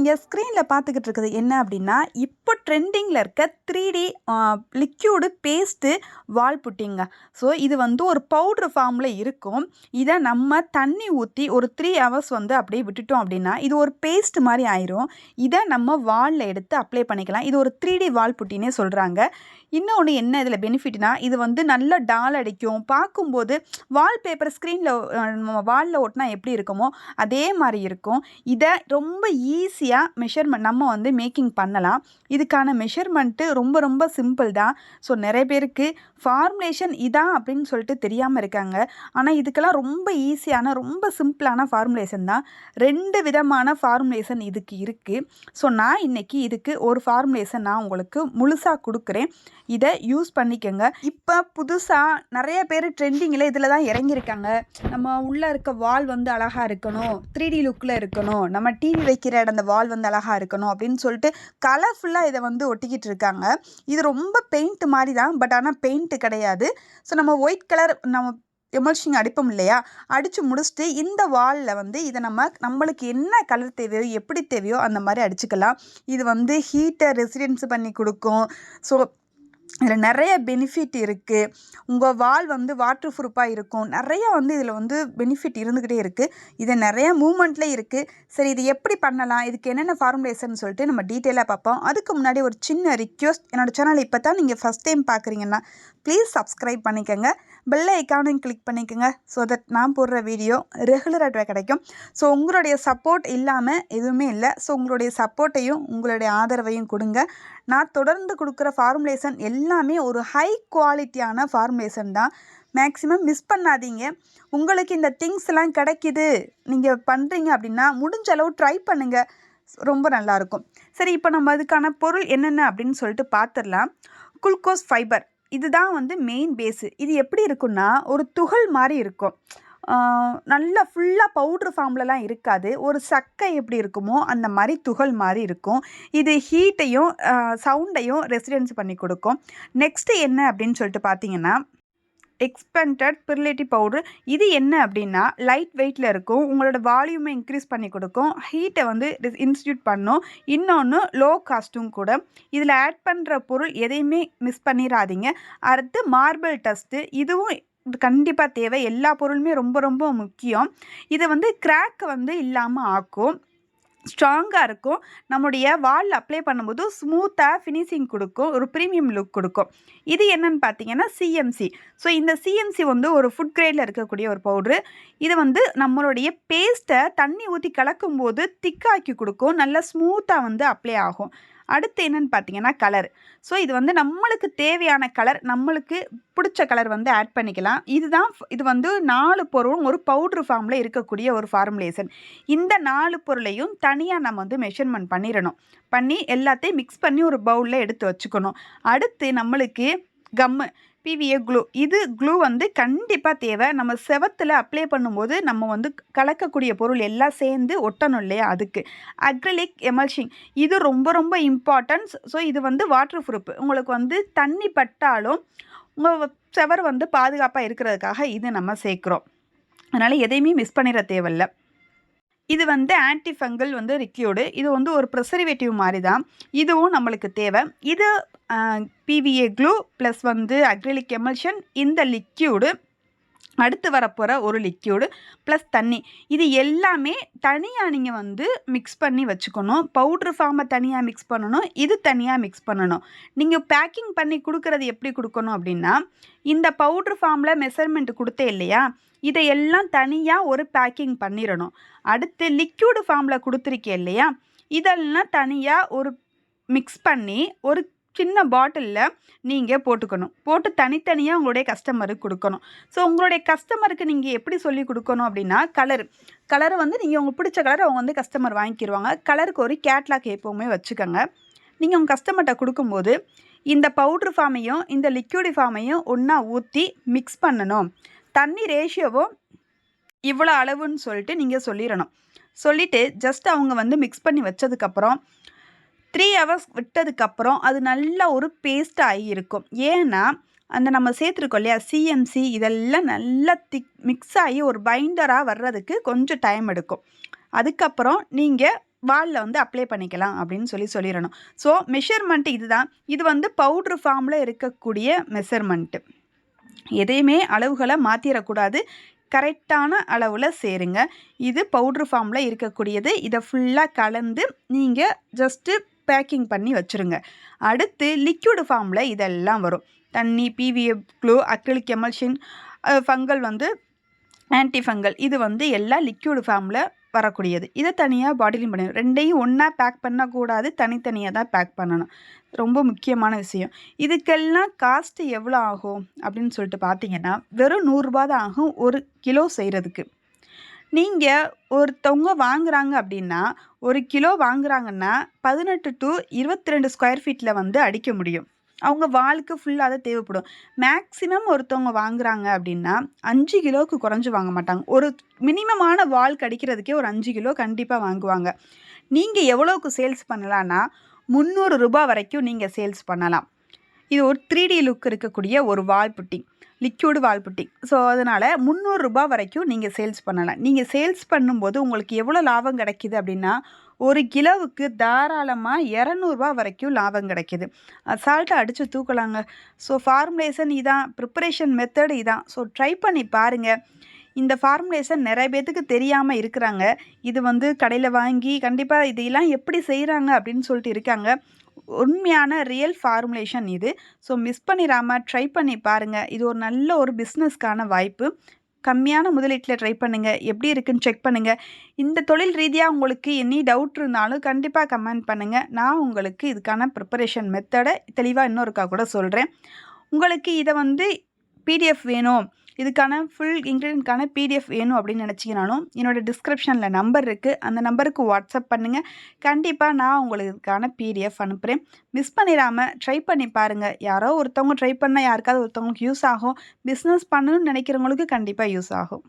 நீங்கள் ஸ்க்ரீனில் பார்த்துக்கிட்டு இருக்குது என்ன அப்படின்னா, இப்போ ட்ரெண்டிங்கில் இருக்க 3D லிக்யூடு பேஸ்ட்டு வால் புட்டிங்க. ஸோ இது வந்து ஒரு பவுட்ரு ஃபார்மில் இருக்கும். இதை நம்ம தண்ணி ஊற்றி ஒரு 3 ஹவர்ஸ் வந்து அப்படியே விட்டுட்டோம் அப்படின்னா இது ஒரு பேஸ்ட் மாதிரி ஆயிரும். இதை நம்ம வாலில் எடுத்து அப்ளை பண்ணிக்கலாம். இது ஒரு 3D வால் புட்டினே சொல்கிறாங்க. இன்னொன்று என்ன இதில் பெனிஃபிட்னா, இது வந்து நல்ல டால் அடிக்கும். பார்க்கும்போது வால்பேப்பர் ஸ்க்ரீனில் வாலில் ஒட்டினா எப்படி இருக்குமோ அதே மாதிரி இருக்கும். இதை ரொம்ப ஈஸியாக மெஷர்மெண்ட் நம்ம வந்து மேக்கிங் பண்ணலாம். இதுக்கான மெஷர்மெண்ட்டு ரொம்ப ரொம்ப சிம்பிள் தான். ஸோ நிறைய பேருக்கு ஃபார்முலேஷன் இதான் அப்படின்னு சொல்லிட்டு தெரியாமல் இருக்காங்க. ஆனால் இதுக்கெல்லாம் ரொம்ப ஈஸியான ரொம்ப சிம்பிளான ஃபார்முலேஷன் தான். 2 விதமான ஃபார்முலேஷன் இதுக்கு இருக்குது. ஸோ நான் இன்றைக்கி இதுக்கு ஒரு ஃபார்முலேஷன் நான் உங்களுக்கு முழுசாக கொடுக்குறேன். இதை யூஸ் பண்ணிக்கோங்க. இப்போ புதுசாக நிறைய பேர் ட்ரெண்டிங்கில் இதில் தான் இறங்கியிருக்காங்க. நம்ம உள்ளே இருக்க வால் வந்து அழகாக இருக்கணும், 3D லுக்கில் இருக்கணும், நம்ம டிவி வைக்கிற இடம் அந்த வால் வந்து அழகாக இருக்கணும் அப்படின்னு சொல்லிட்டு கலர்ஃபுல்லாக இதை வந்து ஒட்டிக்கிட்டு இருக்காங்க. இது ரொம்ப பெயிண்ட் மாதிரி தான், பட் ஆனால் பெயிண்ட்டு கிடையாது. ஸோ நம்ம ஒயிட் கலர் நம்ம எமல்ஷிங் அடிப்போம் இல்லையா, அடித்து முடிச்சுட்டு இந்த வாலில் வந்து இதை நம்மளுக்கு என்ன கலர் தேவையோ எப்படி தேவையோ அந்த மாதிரி அடிச்சுக்கலாம். இது வந்து ஹீட்டை ரெசிடென்ஸ் பண்ணி கொடுக்கும். ஸோ இதில் நிறைய பெனிஃபிட் இருக்குது. உங்கள் வால் வந்து வாட்டர் ப்ரூஃபாக இருக்கும். நிறையா வந்து இதில் வந்து பெனிஃபிட் இருந்துக்கிட்டே இருக்குது. இது நிறைய மூமெண்ட்லேயே இருக்குது. சரி, இது எப்படி பண்ணலாம், இதுக்கு என்னென்ன ஃபார்முலேஷன் சொல்லிட்டு நம்ம டீட்டெயிலாக பார்ப்போம். அதுக்கு முன்னாடி ஒரு சின்ன ரிக்வெஸ்ட், என்னோடய சேனல் இப்போ தான் நீங்கள் ஃபஸ்ட் டைம் பார்க்குறீங்கன்னா ப்ளீஸ் சப்ஸ்கிரைப் பண்ணிக்கோங்க, பெல் ஐக்கானையும் கிளிக் பண்ணிக்கோங்க. ஸோ தட் நான் போடுற வீடியோ ரெகுலராக கிடைக்கும். ஸோ உங்களுடைய சப்போர்ட் இல்லாமல் எதுவுமே இல்லை. ஸோ உங்களுடைய சப்போர்ட்டையும் உங்களுடைய ஆதரவையும் கொடுங்க. நான் தொடர்ந்து கொடுக்குற ஃபார்முலேஷன் எல்லாமே ஒரு ஹை குவாலிட்டியான ஃபார்முலேஷன் தான். மேக்ஸிமம் மிஸ் பண்ணாதீங்க. உங்களுக்கு இந்த திங்ஸ் எல்லாம் கிடைக்கிது, நீங்கள் பண்ணுறீங்க அப்படின்னா முடிஞ்ச அளவு ட்ரை பண்ணுங்கள், ரொம்ப நல்லாயிருக்கும். சரி, இப்போ நம்ம அதுக்கான பொருள் என்னென்ன அப்படின்னு சொல்லிட்டு பார்த்துடலாம். குளுக்கோஸ் ஃபைபர் இதுதான் வந்து மெயின் பேஸு. இது எப்படி இருக்குன்னா ஒரு துகள் மாதிரி இருக்கும். நல்லா ஃபுல்லாக பவுட்ரு ஃபார்ம்லலாம் இருக்காது. ஒரு சக்கை எப்படி இருக்குமோ அந்த மாதிரி துகள் மாதிரி இருக்கும். இது ஹீட்டையும் சவுண்டையும் ரெசிடென்ஸ் பண்ணி கொடுக்கும். நெக்ஸ்ட்டு என்ன அப்படின்னு சொல்லிட்டு பார்த்தீங்கன்னா எக்ஸ்பெண்டட் பிரிலேட்டிவ் பவுட்ரு. இது என்ன அப்படின்னா லைட் வெயிட்டில் இருக்கும். உங்களோட வால்யூமை இன்க்ரீஸ் பண்ணி கொடுக்கும். ஹீட்டை வந்து இன்ஸ்டியூட் பண்ணும். இன்னொன்று லோ காஸ்ட்டும் கூட. இதில் ஆட் பண்ணுற பொருள் எதையுமே மிஸ் பண்ணிடாதீங்க. அடுத்து மார்பிள் டஸ்ட்டு, இதுவும் கண்டிப்பாக தேவை. எல்லா பொருளுமே ரொம்ப ரொம்ப முக்கியம். இதை வந்து கிராக் வந்து இல்லாமல் ஆக்கும், ஸ்ட்ராங்காக இருக்கும். நம்முடைய வாலில் அப்ளை பண்ணும்போது ஸ்மூத்தாக ஃபினிஷிங் கொடுக்கும், ஒரு ப்ரீமியம் லுக் கொடுக்கும். இது என்னன்னு பார்த்தீங்கன்னா சிஎம்சி. ஸோ இந்த சிஎம்சி வந்து ஒரு ஃபுட் கிரேடில் இருக்கக்கூடிய ஒரு பவுட்ரு. இது வந்து நம்மளுடைய பேஸ்ட்டை தண்ணி ஊற்றி கலக்கும்போது திக்காக்கி கொடுக்கும், நல்லா ஸ்மூத்தாக வந்து அப்ளை ஆகும். அடுத்து என்னென்னு பார்த்தீங்கன்னா கலர். ஸோ இது வந்து நம்மளுக்கு தேவையான கலர், நம்மளுக்கு பிடிச்ச கலர் வந்து ஆட் பண்ணிக்கலாம். இது வந்து 4 பொருளும் ஒரு பவுட்ரு ஃபார்மில் இருக்கக்கூடிய ஒரு ஃபார்முலேஷன். இந்த 4 பொருளையும் தனியாக நம்ம வந்து மெஷர்மெண்ட் பண்ணி எல்லாத்தையும் மிக்ஸ் பண்ணி ஒரு பவுலில் எடுத்து வச்சுக்கணும். அடுத்து நம்மளுக்கு கம்மு பிவிஏ க்ளூ. இது க்ளூ வந்து கண்டிப்பாக தேவை. நம்ம செவத்தில் அப்ளை பண்ணும்போது நம்ம வந்து கலக்கக்கூடிய பொருள் எல்லாம் சேர்ந்து ஒட்டணும் இல்லையா, அதுக்கு. அக்ரிலிக் எமல்ஷிங் இது ரொம்ப ரொம்ப இம்பார்ட்டன்ஸ். ஸோ இது வந்து வாட்டர் ப்ரூஃப். உங்களுக்கு வந்து தண்ணி பட்டாலும் உங்கள் செவர் வந்து பாதுகாப்பாக இருக்கிறதுக்காக இது நம்ம சேர்க்குறோம். அதனால் எதையுமே மிஸ் பண்ணிட தேவையில்லை. இது வந்து ஆன்டிஃபங்கல் வந்து லிக்யூடு. இது வந்து ஒரு ப்ரிசர்வேட்டிவ் மாதிரி தான். இதுவும் நம்மளுக்கு தேவை. இது பிவிஏ க்ளூ ப்ளஸ் வந்து அக்ரிலிக் எமல்ஷன், இந்த லிக்யூடு, அடுத்து வரப்போகிற ஒரு லிக்யூடு ப்ளஸ் தண்ணி. இது எல்லாமே தனியாக நீங்கள் வந்து மிக்ஸ் பண்ணி வச்சுக்கணும். பவுட்ரு ஃபார்மை தனியாக மிக்ஸ் பண்ணணும், இது தனியாக மிக்ஸ் பண்ணணும். நீங்கள் பேக்கிங் பண்ணி கொடுக்குறது எப்படி கொடுக்கணும் அப்படின்னா, இந்த பவுட்ரு ஃபார்மில் மெஷர்மெண்ட் கொடுத்தே இல்லையா, இதையெல்லாம் தனியாக ஒரு பேக்கிங் பண்ணிடணும். அடுத்து லிக்யூடு ஃபார்மில் கொடுத்துருக்கே இல்லையா, இதெல்லாம் தனியாக ஒரு மிக்ஸ் பண்ணி ஒரு சின்ன பாட்டிலில் நீங்கள் போட்டு தனித்தனியாக உங்களுடைய கஸ்டமருக்கு கொடுக்கணும். ஸோ உங்களுடைய கஸ்டமருக்கு நீங்கள் எப்படி சொல்லி கொடுக்கணும் அப்படின்னா கலர் வந்து நீங்கள் உங்களுக்கு பிடிச்ச கலர் அவங்க வந்து கஸ்டமர் வாங்கிக்கிடுவாங்க. கலருக்கு ஒரு கேட்லாக் எப்போவுமே வச்சுக்கோங்க. நீங்கள் உங்கள் கஸ்டமர்கிட்ட கொடுக்கும்போது இந்த பவுட்ரு ஃபார்மையும் இந்த லிக்யூடு ஃபார்மையும் ஒன்றா ஊற்றி மிக்ஸ் பண்ணணும். தண்ணி ரேஷியோவும் இவ்வளோ அளவுன்னு சொல்லிட்டு நீங்கள் சொல்லிடணும். சொல்லிவிட்டு ஜஸ்ட் அவங்க வந்து மிக்ஸ் பண்ணி வச்சதுக்கப்புறம் 3 ஹவர்ஸ் விட்டதுக்கப்புறம் அது நல்லா ஒரு பேஸ்ட்டாகி இருக்கும். ஏன்னா அந்த நம்ம சேர்த்துருக்கோம் இல்லையா சிஎம்சி, இதெல்லாம் நல்லா மிக்ஸ் ஆகி ஒரு பைண்டராக வர்றதுக்கு கொஞ்சம் டைம் எடுக்கும். அதுக்கப்புறம் நீங்கள் வால்ல வந்து அப்ளை பண்ணிக்கலாம் அப்படின்னு சொல்லிடணும். ஸோ மெஷர்மெண்ட் இதுதான். இது வந்து பவுட்ரு ஃபார்மில் இருக்கக்கூடிய மெஷர்மெண்ட்டு. எதையுமே அளவுகளை மாற்றிடக்கூடாது. கரெக்டான அளவில் சேருங்க. இது பவுட்ரு ஃபார்மில் இருக்கக்கூடியது. இதை ஃபுல்லாக கலந்து நீங்கள் ஜஸ்ட்டு பேக்கிங் பண்ணி வச்சுருங்க. அடுத்து லிக்விட் ஃபார்மில் இதெல்லாம் வரும். தண்ணி, PVA glue, acrylic emulsion, fungal வந்து ஆன்டி ஃபங்கல், இது வந்து எல்லாம் லிக்விட் ஃபார்மில் வரக்கூடியது. இதை தனியாக பாட்டிலிங் பண்ணணும். ரெண்டையும் ஒன்றா பேக் பண்ணக்கூடாது, தனித்தனியாக தான் பேக் பண்ணணும். ரொம்ப முக்கியமான விஷயம். இதுக்கெல்லாம் காஸ்ட்டு எவ்வளோ ஆகும் அப்படின்னு சொல்லிட்டு பார்த்தீங்கன்னா, வெறும் 100 ரூபா தான் ஆகும் 1 கிலோ செய்கிறதுக்கு. நீங்கள் ஒருத்தவங்க வாங்குறாங்க அப்படின்னா, 1 கிலோ வாங்குறாங்கன்னா 18 to 22 ஸ்கொயர் ஃபீட்டில் வந்து அடிக்க முடியும். அவங்க வாளுக்கு ஃபுல்லாக தான் தேவைப்படும். மேக்ஸிமம் ஒருத்தவங்க வாங்குறாங்க அப்படின்னா 5 கிலோவுக்கு குறைஞ்சி வாங்க மாட்டாங்க. ஒரு மினிமமான வாளுக்கு அடிக்கிறதுக்கே ஒரு 5 கிலோ கண்டிப்பாக வாங்குவாங்க. நீங்கள் எவ்வளோக்கு சேல்ஸ் பண்ணலான்னா 300 ரூபா வரைக்கும் நீங்கள் சேல்ஸ் பண்ணலாம். இது ஒரு 3D லுக் இருக்கக்கூடிய ஒரு வால் புட்டிங், லிக்யூடு வால் புட்டிங். ஸோ அதனால் 300 ரூபா வரைக்கும் நீங்கள் சேல்ஸ் பண்ணலாம். நீங்கள் சேல்ஸ் பண்ணும்போது உங்களுக்கு எவ்வளோ லாபம் கிடைக்கிது அப்படின்னா, 1 கிலோவுக்கு தாராளமாக 200 ரூபா வரைக்கும் லாபம் கிடைக்கிது. அசால்ட்டாக அடித்து தூக்கலாங்க. ஸோ ஃபார்முலேஷன் இதான், ப்ரிப்பரேஷன் மெத்தடு இதான். ஸோ ட்ரை பண்ணி பாருங்கள். இந்த ஃபார்முலேஷன் நிறைய பேத்துக்கு தெரியாமல் இருக்கிறாங்க. இது வந்து கடையில் வாங்கி கண்டிப்பாக இதெல்லாம் எப்படி செய்கிறாங்க அப்படின்னு சொல்லிட்டு இருக்காங்க. உண்மையான ரியல் ஃபார்முலேஷன் இது. ஸோ மிஸ் பண்ணிடாமல் ட்ரை பண்ணி பாருங்கள். இது ஒரு நல்ல ஒரு பிஸ்னஸ்க்கான வாய்ப்பு. கம்மியான முதலீட்டில் ட்ரை பண்ணுங்கள். எப்படி இருக்குன்னு செக் பண்ணுங்கள். இந்த தொழில் ரீதியாக உங்களுக்கு எனி டவுட் இருந்தாலும் கண்டிப்பாக கமெண்ட் பண்ணுங்கள். நான் உங்களுக்கு இதுக்கான ப்ரிப்பரேஷன் மெத்தடை தெளிவாக இன்னொருக்கா கூட சொல்கிறேன். உங்களுக்கு இதை வந்து பிடிஎஃப் வேணும், இதுக்கான ஃபுல் இன்க்ரீடியன்ட்கான பிடிஎஃப் வேணும் அப்படின்னு நினச்சிங்கனாலும் என்னோடய டிஸ்கிரிப்ஷனில் நம்பர் இருக்குது. அந்த நம்பருக்கு வாட்ஸ்அப் பண்ணுங்கள். கண்டிப்பாக நான் உங்களுக்கு இதுக்கான பிடிஎஃப் அனுப்புகிறேன். மிஸ் பண்ணிடாமல் ட்ரை பண்ணி பாருங்கள். யாரோ ஒருத்தவங்க ட்ரை பண்ணால் யாருக்காவது ஒருத்தவங்களுக்கு யூஸ் ஆகும். பிஸ்னஸ் பண்ணணும்னு நினைக்கிறவங்களுக்கு கண்டிப்பாக யூஸ் ஆகும்.